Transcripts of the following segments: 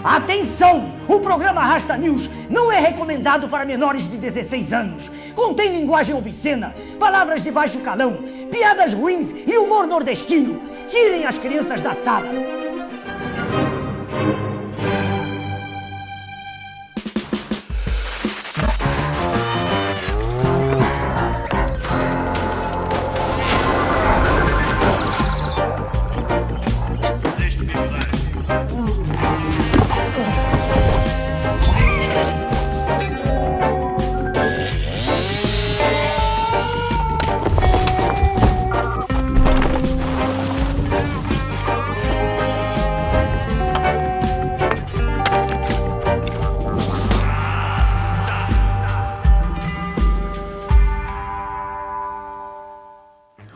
Atenção! O programa Rasta News não é recomendado para menores de 16 anos. Contém linguagem obscena, palavras de baixo calão, piadas ruins e humor nordestino. Tirem as crianças da sala.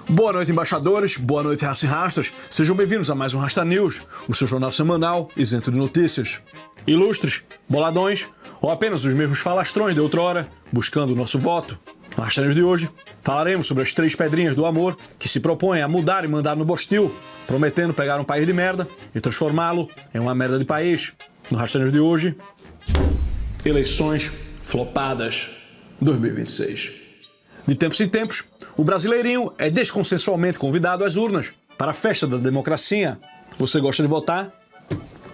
Boa noite, embaixadores, boa noite, raça e rastas. Sejam bem-vindos a mais um Rasta News, o seu jornal semanal isento de notícias. Ilustres, boladões ou apenas os mesmos falastrões de outrora, buscando o nosso voto. No Rasta News de hoje, falaremos sobre as 3 pedrinhas do amor que se propõem a mudar e mandar no Bostil, prometendo pegar um país de merda e transformá-lo em uma merda de país. No Rasta News de hoje, eleições flopadas 2026. De tempos em tempos, o brasileirinho é desconsensualmente convidado às urnas para a festa da democracia. Você gosta de votar?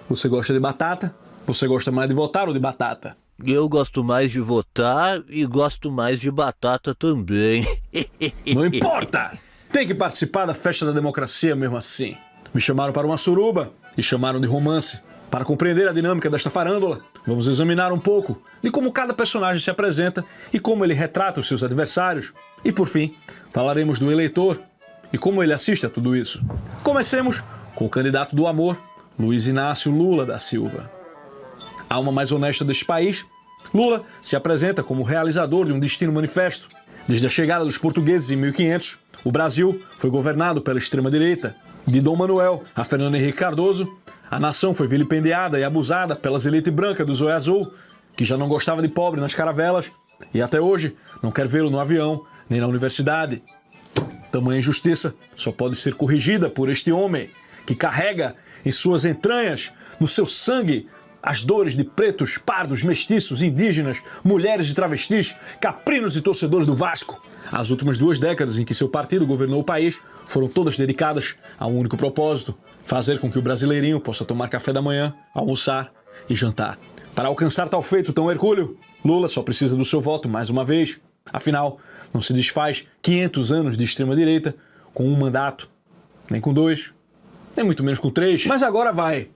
Você gosta de batata? Você gosta mais de votar ou de batata? Eu gosto mais de votar e gosto mais de batata também. Não importa! Tem que participar da festa da democracia mesmo assim. Me chamaram para uma suruba e chamaram de romance. Para compreender a dinâmica desta farândola, vamos examinar um pouco de como cada personagem se apresenta e como ele retrata os seus adversários. E por fim, falaremos do eleitor e como ele assiste a tudo isso. Comecemos com o candidato do amor, Luiz Inácio Lula da Silva. A alma mais honesta deste país, Lula se apresenta como realizador de um destino manifesto. Desde a chegada dos portugueses em 1500, o Brasil foi governado pela extrema-direita. De Dom Manuel a Fernando Henrique Cardoso, a nação foi vilipendiada e abusada pelas elites brancas do zóio azul, que já não gostava de pobre nas caravelas e até hoje não quer vê-lo no avião nem na universidade. Tamanha injustiça só pode ser corrigida por este homem que carrega em suas entranhas, no seu sangue, as dores de pretos, pardos, mestiços, indígenas, mulheres e travestis, caprinos e torcedores do Vasco. As últimas 2 décadas em que seu partido governou o país foram todas dedicadas a um único propósito: fazer com que o brasileirinho possa tomar café da manhã, almoçar e jantar. Para alcançar tal feito tão hercúleo, Lula só precisa do seu voto mais uma vez. Afinal, não se desfaz 500 anos de extrema-direita com um mandato, nem com 2, nem muito menos com 3. Mas agora vai,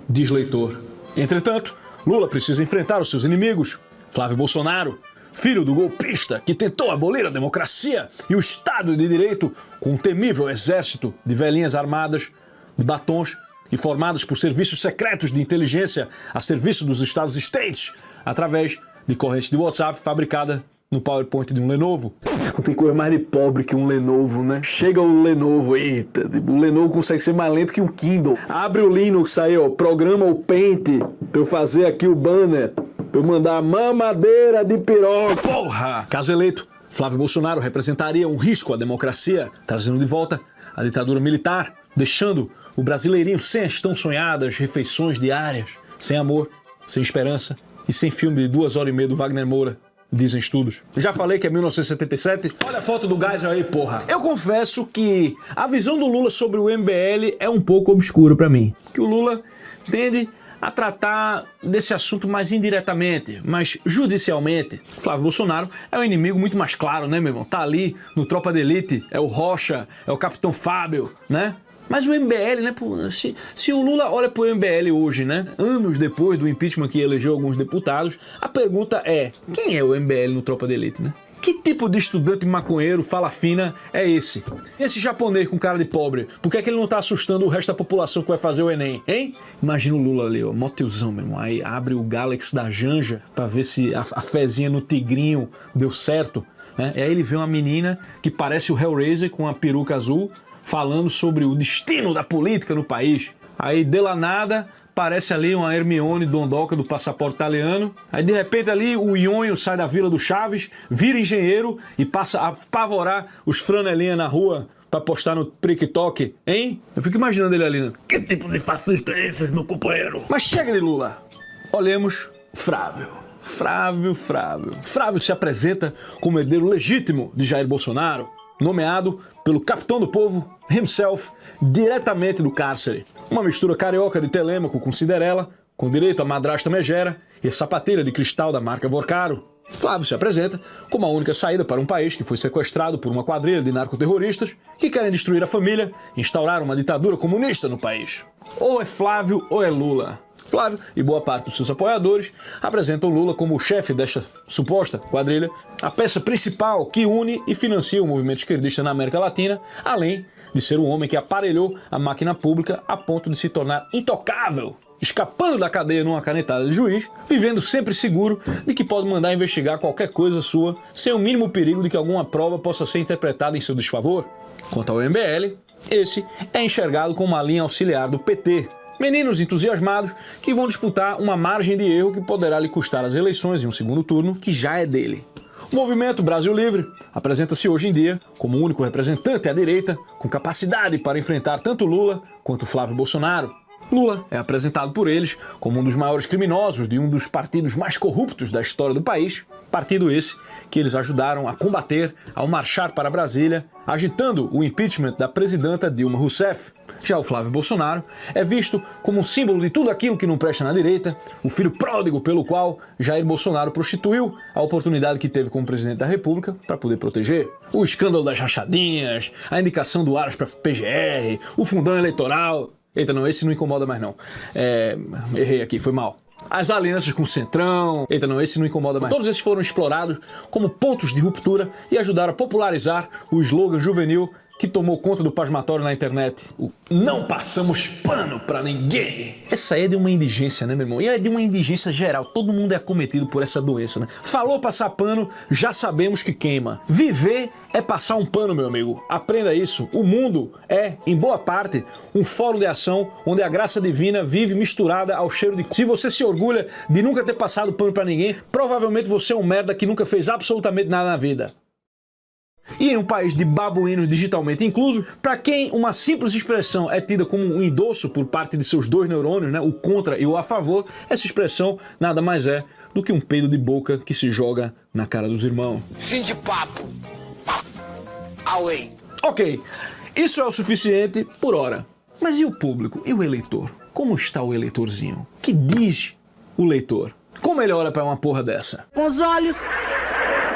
diz leitor. Entretanto, Lula precisa enfrentar os seus inimigos. Flávio Bolsonaro, filho do golpista que tentou abolir a democracia e o Estado de Direito com um temível exército de velhinhas armadas, de batons e formadas por serviços secretos de inteligência a serviço dos Estados States, através de corrente de WhatsApp fabricada no PowerPoint de um Lenovo. Não tem coisa mais de pobre que um Lenovo, né? Chega o Lenovo, eita, o Lenovo consegue ser mais lento que um Kindle. Abre o Linux aí, ó, programa o Paint pra eu fazer aqui o banner, pra eu mandar mamadeira de piroca. Porra! Caso eleito, Flávio Bolsonaro representaria um risco à democracia, trazendo de volta a ditadura militar, deixando o brasileirinho sem as tão sonhadas refeições diárias, sem amor, sem esperança e sem filme de 2 horas e meia do Wagner Moura, dizem estudos. Já falei que é 1977. Olha a foto do Geisel aí, porra. Eu confesso que a visão do Lula sobre o MBL é um pouco obscura pra mim. Que o Lula tende a tratar desse assunto mais indiretamente, mas judicialmente. Flávio Bolsonaro é um inimigo muito mais claro, né, meu irmão? Tá ali no Tropa de Elite, é o Rocha, é o Capitão Fábio, né? Mas o MBL, né, se o Lula olha pro MBL hoje, né, anos depois do impeachment que elegeu alguns deputados, a pergunta é, quem é o MBL no Tropa de Elite, né? Que tipo de estudante maconheiro, fala fina, é esse? Esse japonês com cara de pobre, por que é que ele não tá assustando o resto da população que vai fazer o Enem, hein? Imagina o Lula ali, ó, mó tiozão, meu irmão, aí abre o Galaxy da Janja pra ver se a fezinha no tigrinho deu certo, né? E aí ele vê uma menina que parece o Hellraiser com uma peruca azul, falando sobre o destino da política no país. Aí, de lá nada, parece ali uma Hermione Dondoca do Passaporte Italiano. Aí, de repente, ali o Nhonho sai da Vila do Chaves, vira engenheiro e passa a apavorar os franelinha na rua pra postar no TikTok, hein? Eu fico imaginando ele ali, né? Que tipo de fascista é esse, meu companheiro? Mas chega de Lula. Olhemos Flávio. Flávio se apresenta como herdeiro legítimo de Jair Bolsonaro, nomeado pelo capitão do povo, himself, diretamente do cárcere. Uma mistura carioca de Telêmaco com Cinderela, com direito a madrasta megera e sapatilha de cristal da marca Vorcaro. Flávio se apresenta como a única saída para um país que foi sequestrado por uma quadrilha de narcoterroristas que querem destruir a família e instaurar uma ditadura comunista no país. Ou é Flávio ou é Lula. Flávio e boa parte dos seus apoiadores apresentam Lula como o chefe desta suposta quadrilha, a peça principal que une e financia o movimento esquerdista na América Latina, além de ser um homem que aparelhou a máquina pública a ponto de se tornar intocável, escapando da cadeia numa canetada de juiz, vivendo sempre seguro de que pode mandar investigar qualquer coisa sua sem o mínimo perigo de que alguma prova possa ser interpretada em seu desfavor. Quanto ao MBL, esse é enxergado como uma linha auxiliar do PT, meninos entusiasmados que vão disputar uma margem de erro que poderá lhe custar as eleições em um segundo turno que já é dele. O movimento Brasil Livre apresenta-se hoje em dia como o único representante à direita com capacidade para enfrentar tanto Lula quanto Flávio Bolsonaro. Lula é apresentado por eles como um dos maiores criminosos de um dos partidos mais corruptos da história do país, partido esse que eles ajudaram a combater ao marchar para Brasília, agitando o impeachment da presidenta Dilma Rousseff. Já o Flávio Bolsonaro é visto como um símbolo de tudo aquilo que não presta na direita, o filho pródigo pelo qual Jair Bolsonaro prostituiu a oportunidade que teve como presidente da República para poder proteger. O escândalo das rachadinhas, a indicação do Aras para PGR, o fundão eleitoral... Eita, não, esse não incomoda mais não. Errei aqui, foi mal. As alianças com o Centrão... Eita, não, esse não incomoda mais. Todos esses foram explorados como pontos de ruptura e ajudaram a popularizar o slogan juvenil que tomou conta do pasmatório na internet. O não passamos pano pra ninguém. Essa é de uma indigência, né, meu irmão? E é de uma indigência geral. Todo mundo é acometido por essa doença, né? Falou passar pano, já sabemos que queima. Viver é passar um pano, meu amigo. Aprenda isso. O mundo é, em boa parte, um fórum de ação onde a graça divina vive misturada ao cheiro de... Se você se orgulha de nunca ter passado pano pra ninguém, provavelmente você é um merda que nunca fez absolutamente nada na vida. E em um país de babuínos digitalmente incluso, para quem uma simples expressão é tida como um endosso por parte de seus dois neurônios, né, o contra e o a favor, essa expressão nada mais é do que um peido de boca que se joga na cara dos irmãos. Fim de papo. Away. Ok, isso é o suficiente por hora. Mas e o público? E o eleitor? Como está o eleitorzinho? Que diz o leitor? Como ele olha para uma porra dessa? Com os olhos.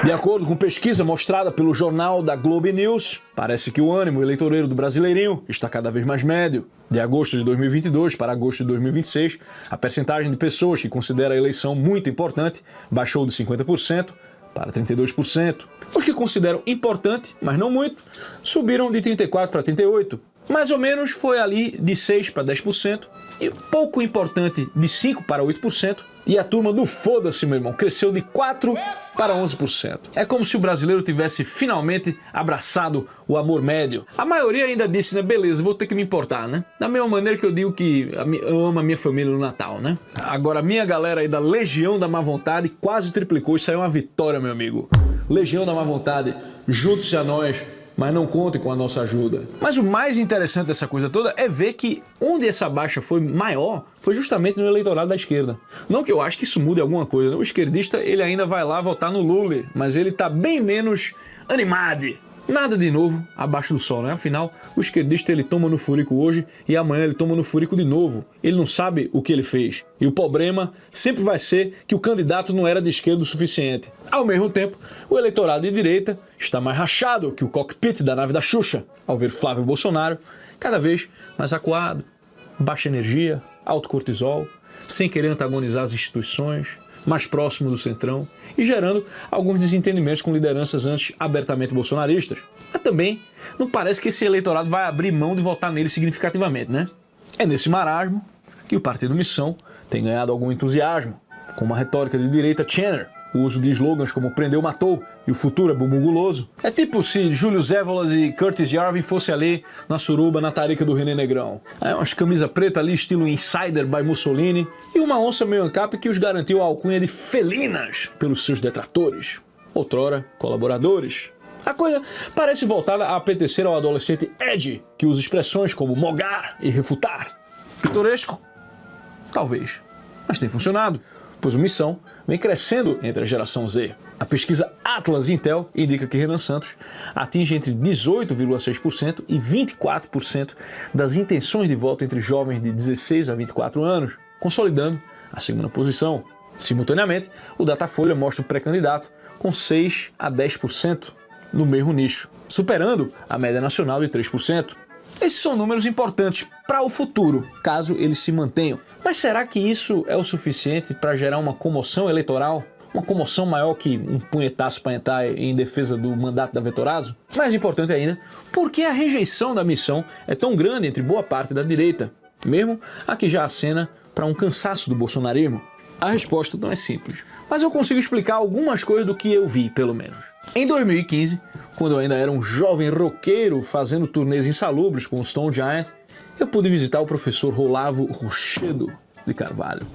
De acordo com pesquisa mostrada pelo jornal da Globo News, parece que o ânimo eleitoreiro do brasileirinho está cada vez mais médio. De agosto de 2022 para agosto de 2026, a percentagem de pessoas que considera a eleição muito importante baixou de 50% para 32%. Os que consideram importante, mas não muito, subiram de 34% para 38%. Mais ou menos foi ali de 6% para 10%, e pouco importante de 5% para 8%, e a turma do foda-se, meu irmão, cresceu de 4% para 11%. É como se o brasileiro tivesse finalmente abraçado o amor médio. A maioria ainda disse, né, beleza, vou ter que me importar, né? Da mesma maneira que eu digo que eu amo a minha família no Natal, né? Agora, a minha galera aí da Legião da Má Vontade quase triplicou, isso aí é uma vitória, meu amigo. Legião da Má Vontade, junte-se a nós, mas não contem com a nossa ajuda. Mas o mais interessante dessa coisa toda é ver que onde essa baixa foi maior foi justamente no eleitorado da esquerda. Não que eu acho que isso mude alguma coisa. O esquerdista, ele ainda vai lá votar no Lula, mas ele tá bem menos animado. Nada de novo abaixo do sol, né? Afinal, o esquerdista ele toma no furico hoje e amanhã ele toma no furico de novo. Ele não sabe o que ele fez. E o problema sempre vai ser que o candidato não era de esquerda o suficiente. Ao mesmo tempo, o eleitorado de direita está mais rachado que o cockpit da nave da Xuxa, ao ver Flávio Bolsonaro cada vez mais acuado, baixa energia, alto cortisol, sem querer antagonizar as instituições, mais próximo do centrão e gerando alguns desentendimentos com lideranças antes abertamente bolsonaristas. Mas também não parece que esse eleitorado vai abrir mão de votar nele significativamente, né? É nesse marasmo que o Partido Missão tem ganhado algum entusiasmo, com uma retórica de direita Chenner, o uso de slogans como prendeu, matou e o futuro é bumbum guloso. É tipo se Júlio Zévolas e Curtis Yarvin fossem ali na suruba, na tarica do René Negrão. Umas camisas preta ali, estilo Insider by Mussolini, e uma onça meio ancap que os garantiu a alcunha de felinas pelos seus detratores. Outrora, colaboradores. A coisa parece voltada a apetecer ao adolescente Ed, que usa expressões como mogar e refutar. Pitoresco? Talvez. Mas tem funcionado, pois a missão vem crescendo entre a geração Z. A pesquisa Atlas Intel indica que Renan Santos atinge entre 18,6% e 24% das intenções de voto entre jovens de 16 a 24 anos, consolidando a segunda posição. Simultaneamente, o Datafolha mostra o pré-candidato com 6 a 10% no mesmo nicho, superando a média nacional de 3%. Esses são números importantes para o futuro, caso eles se mantenham. Mas será que isso é o suficiente para gerar uma comoção eleitoral? Uma comoção maior que um punhetaço para entrar em defesa do mandato da Vetorazzo? Mais importante ainda, por que a rejeição da missão é tão grande entre boa parte da direita? Mesmo a que já acena para um cansaço do bolsonarismo? A resposta não é simples, mas eu consigo explicar algumas coisas do que eu vi, pelo menos. Em 2015, quando eu ainda era um jovem roqueiro fazendo turnês insalubres com o Stone Giant, eu pude visitar o professor Olavo Rochedo de Carvalho.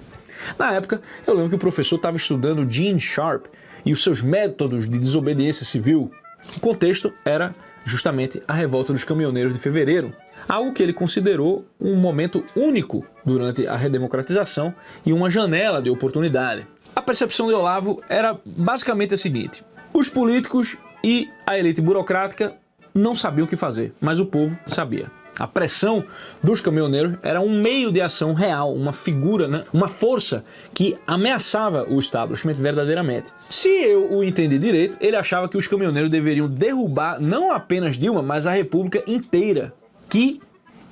Na época, eu lembro que o professor estava estudando Gene Sharp e os seus métodos de desobediência civil. O contexto era justamente a revolta dos caminhoneiros de fevereiro, algo que ele considerou um momento único durante a redemocratização e uma janela de oportunidade. A percepção de Olavo era basicamente a seguinte: os políticos e a elite burocrática não sabiam o que fazer, mas o povo sabia. A pressão dos caminhoneiros era um meio de ação real, uma figura, né? Uma força que ameaçava o establishment verdadeiramente. Se eu o entendi direito, ele achava que os caminhoneiros deveriam derrubar não apenas Dilma, mas a república inteira, que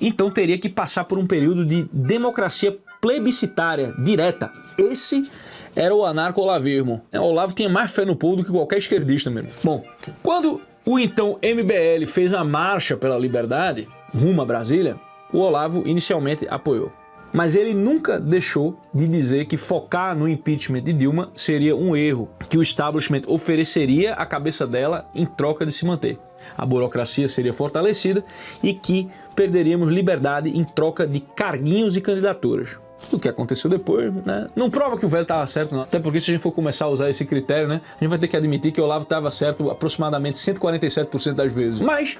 então teria que passar por um período de democracia plebiscitária direta. Esse era o anarco-olavismo. O Olavo tinha mais fé no povo do que qualquer esquerdista mesmo. Bom, quando o então MBL fez a marcha pela liberdade rumo a Brasília, o Olavo inicialmente apoiou. Mas ele nunca deixou de dizer que focar no impeachment de Dilma seria um erro, que o establishment ofereceria a cabeça dela em troca de se manter. A burocracia seria fortalecida e que perderíamos liberdade em troca de carguinhos e candidaturas. O que aconteceu depois, né? Não prova que o velho estava certo, não. Até porque se a gente for começar a usar esse critério, né? A gente vai ter que admitir que o Olavo estava certo aproximadamente 147% das vezes. Mas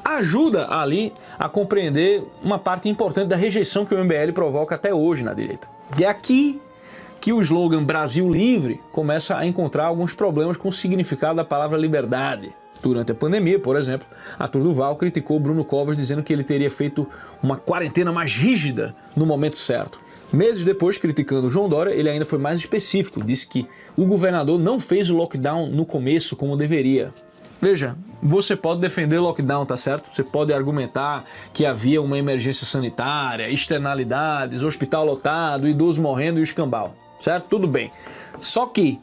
ajuda ali a compreender uma parte importante da rejeição que o MBL provoca até hoje na direita. E é aqui que o slogan Brasil Livre começa a encontrar alguns problemas com o significado da palavra liberdade. Durante a pandemia, por exemplo, Arthur Duval criticou Bruno Covas dizendo que ele teria feito uma quarentena mais rígida no momento certo. Meses depois, criticando João Dória, ele ainda foi mais específico, disse que o governador não fez o lockdown no começo como deveria. Veja, você pode defender o lockdown, tá certo? Você pode argumentar que havia uma emergência sanitária, externalidades, hospital lotado, idoso morrendo e o escambau, certo? Tudo bem. Só que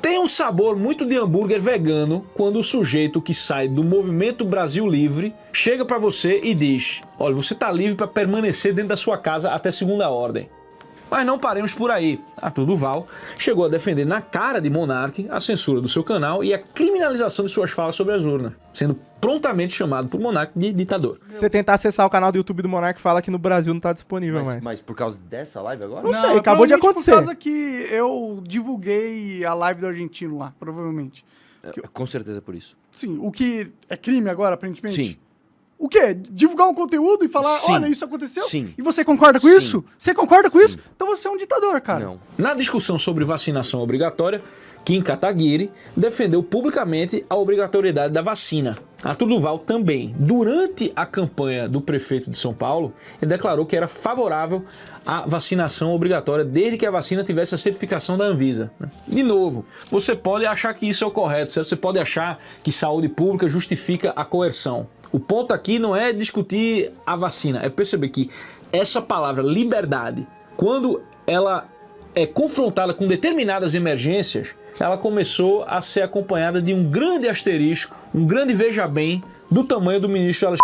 tem um sabor muito de hambúrguer vegano quando o sujeito que sai do movimento Brasil Livre chega pra você e diz: olha, você tá livre para permanecer dentro da sua casa até segunda ordem. Mas não paremos por aí. Arthur Duval chegou a defender na cara de Monark a censura do seu canal e a criminalização de suas falas sobre as urnas, sendo prontamente chamado por Monark de ditador. Se você tentar acessar o canal do YouTube do Monark, fala que no Brasil não tá disponível mais. Mas por causa dessa live agora? Não sei, acabou de acontecer. Por causa que eu divulguei a live do argentino lá, provavelmente. Com certeza por isso. Sim, o que é crime agora, aparentemente? Sim. O quê? Divulgar um conteúdo e falar, Sim. olha, isso aconteceu? Sim. E você concorda com Sim. isso? Você concorda com Sim. isso? Então você é um ditador, cara. Não. Na discussão sobre vacinação obrigatória, Kim Kataguiri defendeu publicamente a obrigatoriedade da vacina. Arthur Duval também. Durante a campanha do prefeito de São Paulo, ele declarou que era favorável à vacinação obrigatória desde que a vacina tivesse a certificação da Anvisa. De novo, você pode achar que isso é o correto, certo? Você pode achar que saúde pública justifica a coerção. O ponto aqui não é discutir a vacina, é perceber que essa palavra liberdade, quando ela é confrontada com determinadas emergências, ela começou a ser acompanhada de um grande asterisco, um grande veja bem, do tamanho do ministro Alexandre.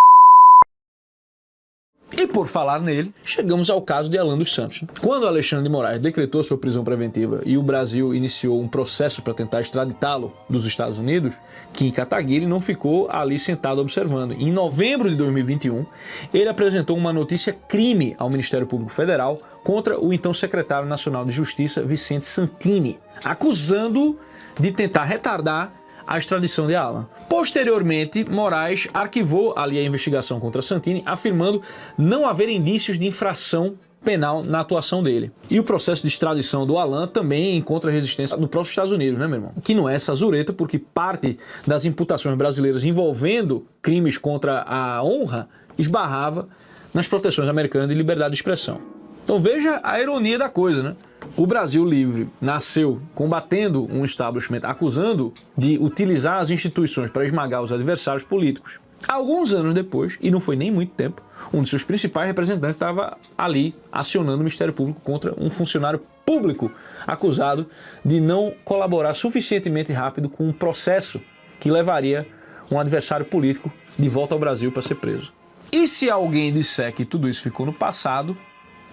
E por falar nele, chegamos ao caso de Alan dos Santos. Quando Alexandre de Moraes decretou sua prisão preventiva e o Brasil iniciou um processo para tentar extraditá-lo dos Estados Unidos, Kim Kataguiri não ficou ali sentado observando. Em novembro de 2021, ele apresentou uma notícia-crime ao Ministério Público Federal contra o então secretário nacional de Justiça, Vicente Santini, acusando de tentar retardar a extradição de Alan. Posteriormente, Moraes arquivou ali a investigação contra Santini, afirmando não haver indícios de infração penal na atuação dele. E o processo de extradição do Alan também encontra resistência no próprio Estados Unidos, né, meu irmão? Que não é essa zureta, porque parte das imputações brasileiras envolvendo crimes contra a honra esbarrava nas proteções americanas de liberdade de expressão. Então veja a ironia da coisa, né? O Brasil Livre nasceu combatendo um establishment, acusando de utilizar as instituições para esmagar os adversários políticos. Alguns anos depois, e não foi nem muito tempo, um de seus principais representantes estava ali acionando o Ministério Público contra um funcionário público acusado de não colaborar suficientemente rápido com um processo que levaria um adversário político de volta ao Brasil para ser preso. E se alguém disser que tudo isso ficou no passado,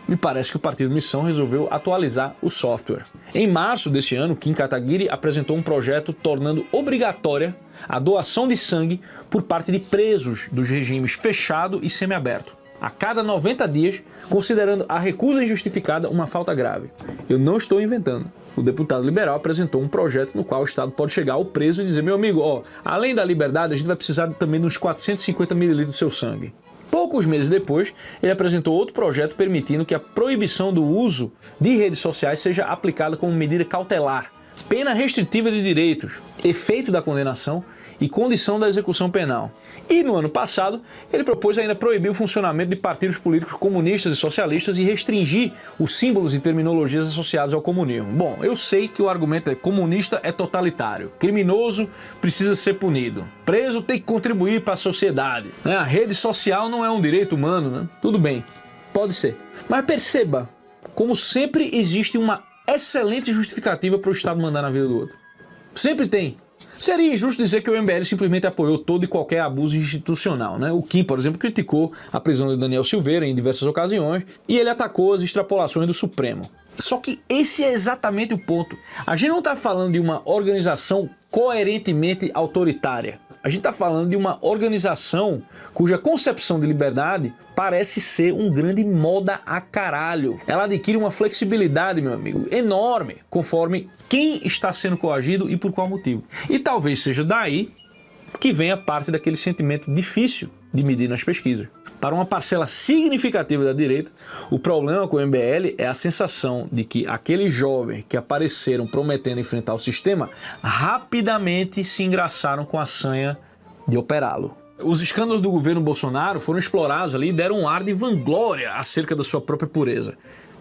me parece que o Partido Missão resolveu atualizar o software. Em março desse ano, Kim Kataguiri apresentou um projeto tornando obrigatória a doação de sangue por parte de presos dos regimes fechado e semiaberto, a cada 90 dias, considerando a recusa injustificada uma falta grave. Eu não estou inventando. O deputado liberal apresentou um projeto no qual o Estado pode chegar ao preso e dizer: meu amigo, ó, além da liberdade, a gente vai precisar também de uns 450 ml do seu sangue. Poucos meses depois, ele apresentou outro projeto permitindo que a proibição do uso de redes sociais seja aplicada como medida cautelar, pena restritiva de direitos, efeito da condenação e condição da execução penal. E no ano passado, ele propôs ainda proibir o funcionamento de partidos políticos comunistas e socialistas e restringir os símbolos e terminologias associados ao comunismo. Bom, eu sei que o argumento é: comunista é totalitário, criminoso precisa ser punido, preso tem que contribuir para a sociedade, né? A rede social não é um direito humano, né? Tudo bem, pode ser. Mas perceba, como sempre existe uma excelente justificativa para o Estado mandar na vida do outro. Sempre tem. Seria injusto dizer que o MBL simplesmente apoiou todo e qualquer abuso institucional, né? O Kim, por exemplo, criticou a prisão de Daniel Silveira em diversas ocasiões e ele atacou as extrapolações do Supremo. Só que esse é exatamente o ponto. A gente não está falando de uma organização coerentemente autoritária. A gente está falando de uma organização cuja concepção de liberdade parece ser um grande moda a caralho. Ela adquire uma flexibilidade, meu amigo, enorme, conforme quem está sendo coagido e por qual motivo. E talvez seja daí que venha parte daquele sentimento difícil de medir nas pesquisas. Para uma parcela significativa da direita, o problema com o MBL é a sensação de que aqueles jovens que apareceram prometendo enfrentar o sistema rapidamente se engraçaram com a sanha de operá-lo. Os escândalos do governo Bolsonaro foram explorados ali e deram um ar de vanglória acerca da sua própria pureza.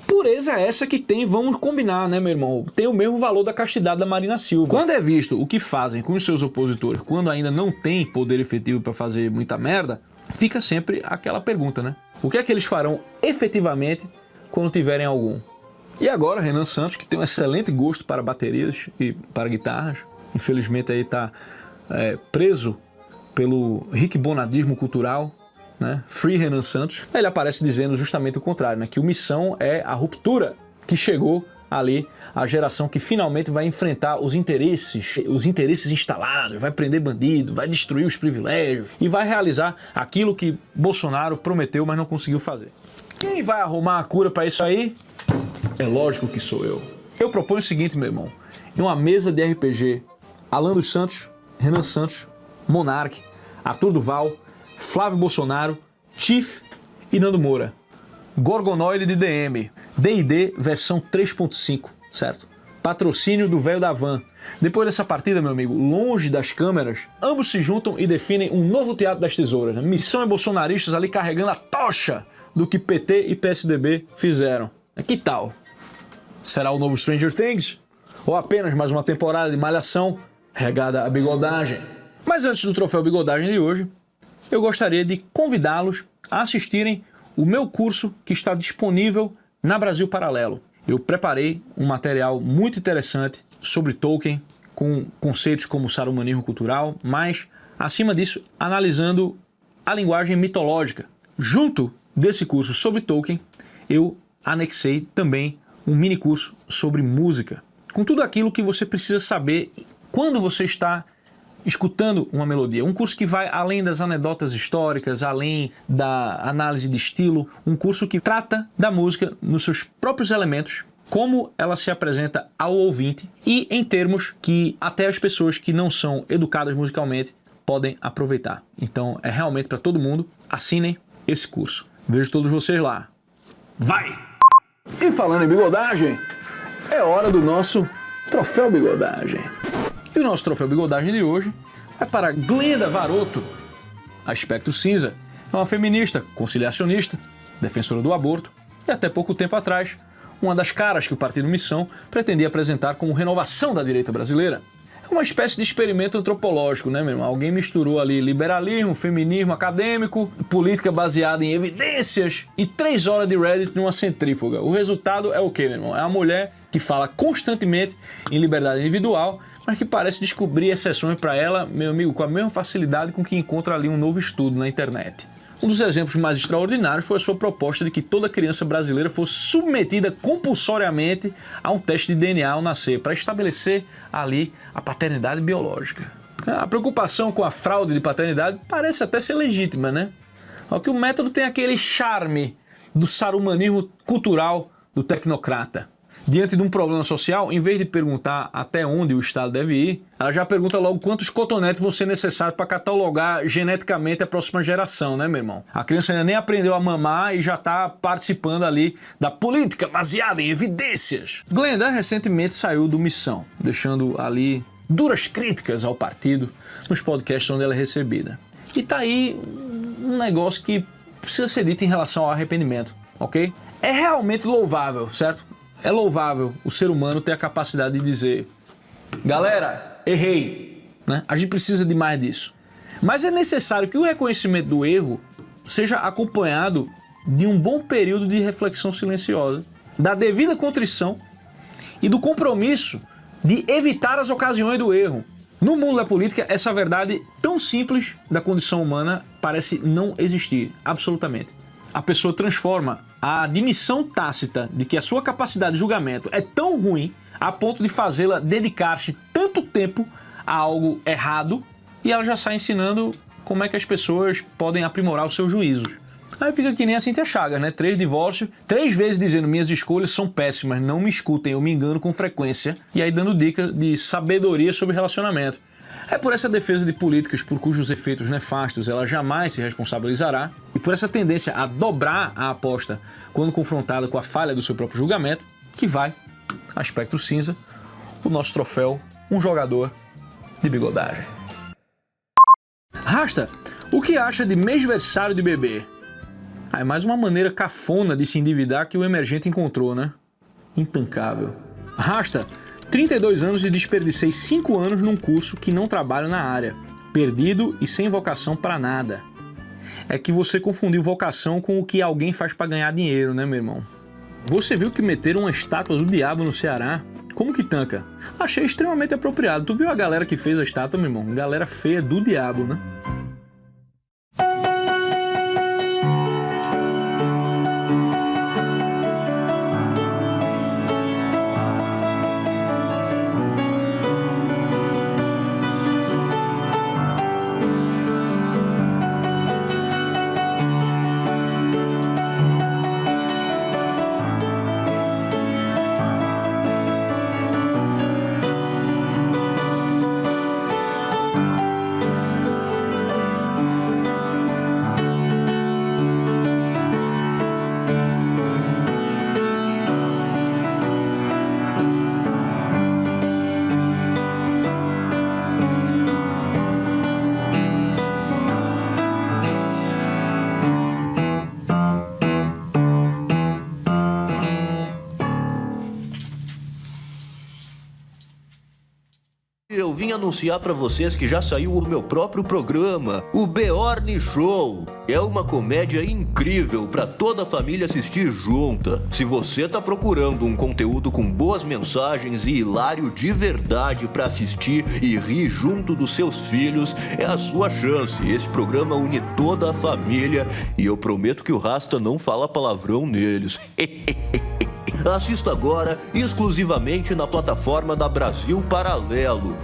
Pureza essa que tem, vamos combinar, né, meu irmão? Tem o mesmo valor da castidade da Marina Silva. Quando é visto o que fazem com os seus opositores, quando ainda não tem poder efetivo para fazer muita merda, fica sempre aquela pergunta, né? O que é que eles farão efetivamente quando tiverem algum? E agora, Renan Santos, que tem um excelente gosto para baterias e para guitarras, infelizmente aí está preso pelo riquibonadismo cultural, né? Free Renan Santos. Ele aparece dizendo justamente o contrário, né? Que o Missão é a ruptura que chegou ali, a geração que finalmente vai enfrentar os interesses instalados, vai prender bandido, vai destruir os privilégios e vai realizar aquilo que Bolsonaro prometeu, mas não conseguiu fazer. Quem vai arrumar a cura para isso aí? É lógico que sou eu. Eu proponho o seguinte, meu irmão, em uma mesa de RPG, Alan dos Santos, Renan Santos, Monark, Arthur Duval, Flávio Bolsonaro, Chief e Nando Moura. Gorgonoide de DM, D&D versão 3.5, certo? Patrocínio do velho da van. Depois dessa partida, meu amigo, longe das câmeras, ambos se juntam e definem um novo teatro das tesouras, né? Missão e bolsonaristas ali carregando a tocha do que PT e PSDB fizeram. Que tal? Será o novo Stranger Things? Ou apenas mais uma temporada de malhação regada a bigodagem? Mas antes do troféu bigodagem de hoje, eu gostaria de convidá-los a assistirem o meu curso que está disponível na Brasil Paralelo. Eu preparei um material muito interessante sobre Tolkien, com conceitos como sarumanismo cultural, mas, acima disso, analisando a linguagem mitológica. Junto desse curso sobre Tolkien, eu anexei também um mini curso sobre música, com tudo aquilo que você precisa saber quando você está escutando uma melodia. Um curso que vai além das anedotas históricas, além da análise de estilo, um curso que trata da música nos seus próprios elementos como ela se apresenta ao ouvinte e em termos que até as pessoas que não são educadas musicalmente podem aproveitar. Então é realmente para todo mundo. Assinem esse curso. Vejo todos vocês lá. Vai! E falando em bigodagem, é hora do nosso Troféu Bigodagem. E o nosso Troféu Bigodagem de hoje é para Glenda Varoto. A Espectro Cinza é uma feminista, conciliacionista, defensora do aborto e até pouco tempo atrás, uma das caras que o Partido Missão pretendia apresentar como renovação da direita brasileira. É uma espécie de experimento antropológico, né, meu irmão? Alguém misturou ali liberalismo, feminismo acadêmico, política baseada em evidências e 3 horas de Reddit numa centrífuga. O resultado é o quê, meu irmão? É uma mulher que fala constantemente em liberdade individual, mas que parece descobrir exceções para ela, meu amigo, com a mesma facilidade com que encontra ali um novo estudo na internet. Um dos exemplos mais extraordinários foi a sua proposta de que toda criança brasileira fosse submetida compulsoriamente a um teste de DNA ao nascer, para estabelecer ali a paternidade biológica. A preocupação com a fraude de paternidade parece até ser legítima, né? Só que o método tem aquele charme do sarumanismo cultural do tecnocrata. Diante de um problema social, em vez de perguntar até onde o Estado deve ir, ela já pergunta logo quantos cotonetes vão ser necessários para catalogar geneticamente a próxima geração, né, meu irmão? A criança ainda nem aprendeu a mamar e já está participando ali da política baseada em evidências. Glenda recentemente saiu do Missão, deixando ali duras críticas ao partido nos podcasts onde ela é recebida. E tá aí um negócio que precisa ser dito em relação ao arrependimento, ok? É realmente louvável, certo? É louvável o ser humano ter a capacidade de dizer: galera, errei, né? A gente precisa de mais disso. Mas é necessário que o reconhecimento do erro seja acompanhado de um bom período de reflexão silenciosa, da devida contrição e do compromisso de evitar as ocasiões do erro. No mundo da política, essa verdade tão simples da condição humana parece não existir, absolutamente. A pessoa transforma a admissão tácita de que a sua capacidade de julgamento é tão ruim a ponto de fazê-la dedicar-se tanto tempo a algo errado, e ela já sai ensinando como é que as pessoas podem aprimorar os seus juízos. Aí fica que nem a Cíntia Chagas, né? 3 divórcios, 3 vezes dizendo minhas escolhas são péssimas, não me escutem, eu me engano com frequência, e aí dando dicas de sabedoria sobre relacionamento. É por essa defesa de políticas por cujos efeitos nefastos ela jamais se responsabilizará, e por essa tendência a dobrar a aposta quando confrontada com a falha do seu próprio julgamento, que vai a Espectro Cinza o nosso troféu, um jogador de bigodagem. Rasta, o que acha de mêsversário de bebê? É mais uma maneira cafona de se endividar que o emergente encontrou, né? Intancável. Rasta, 32 anos e desperdicei 5 anos num curso que não trabalho na área. Perdido e sem vocação para nada. É que você confundiu vocação com o que alguém faz para ganhar dinheiro, né, meu irmão? Você viu que meteram uma estátua do diabo no Ceará? Como que tanca? Achei extremamente apropriado. Tu viu a galera que fez a estátua, meu irmão? Galera feia do diabo, né? Eu vim anunciar pra vocês que já saiu o meu próprio programa, o Beorn Show. É uma comédia incrível pra toda a família assistir junta. Se você tá procurando um conteúdo com boas mensagens e hilário de verdade pra assistir e rir junto dos seus filhos, é a sua chance. Esse programa une toda a família e eu prometo que o Rasta não fala palavrão neles. Assista agora exclusivamente na plataforma da Brasil Paralelo.